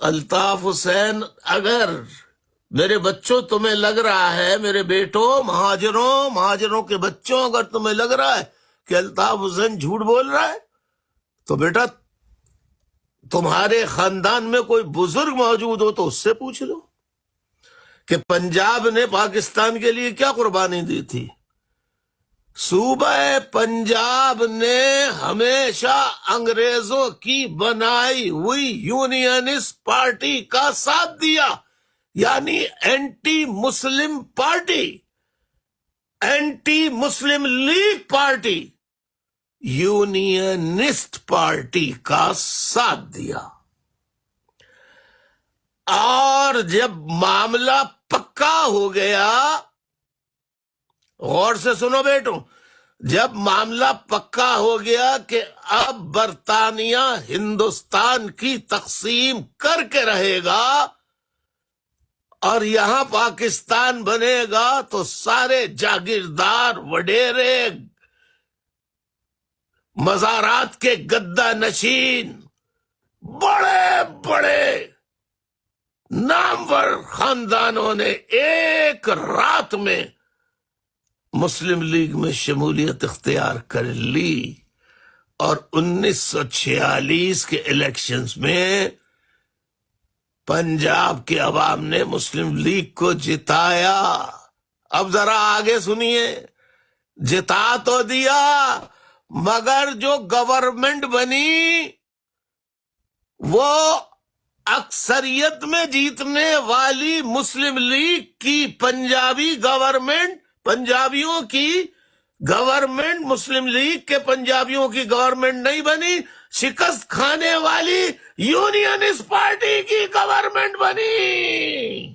الطاف حسین، اگر میرے بچوں تمہیں لگ رہا ہے، میرے بیٹوں مہاجروں کے بچوں، اگر تمہیں لگ رہا ہے کہ الطاف حسین جھوٹ بول رہا ہے تو بیٹا تمہارے خاندان میں کوئی بزرگ موجود ہو تو اس سے پوچھ لو کہ پنجاب نے پاکستان کے لیے کیا قربانی دی تھی۔ صوبہ پنجاب نے ہمیشہ انگریزوں کی بنائی ہوئی یونینسٹ پارٹی کا ساتھ دیا، یعنی اینٹی مسلم پارٹی، اینٹی مسلم لیگ پارٹی، یونینسٹ پارٹی کا ساتھ دیا۔ اور جب معاملہ پکا ہو گیا، غور سے سنو بیٹو، جب معاملہ پکا ہو گیا کہ اب برطانیہ ہندوستان کی تقسیم کر کے رہے گا اور یہاں پاکستان بنے گا، تو سارے جاگیردار، وڈیرے، مزارات کے گدہ نشین، بڑے بڑے نامور خاندانوں نے ایک رات میں مسلم لیگ میں شمولیت اختیار کر لی، اور 1946 کے الیکشنز میں پنجاب کے عوام نے مسلم لیگ کو جتایا۔ اب ذرا آگے سنیے، جتا تو دیا مگر جو گورنمنٹ بنی وہ اکثریت میں جیتنے والی مسلم لیگ کی پنجابی گورنمنٹ، پنجابیوں کی گورنمنٹ، مسلم لیگ کے پنجابیوں کی گورنمنٹ نہیں بنی، شکست کھانے والی یونینسٹ پارٹی کی گورنمنٹ بنی۔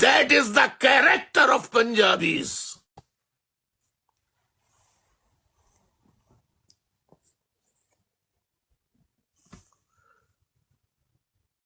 That is the character of Punjabis.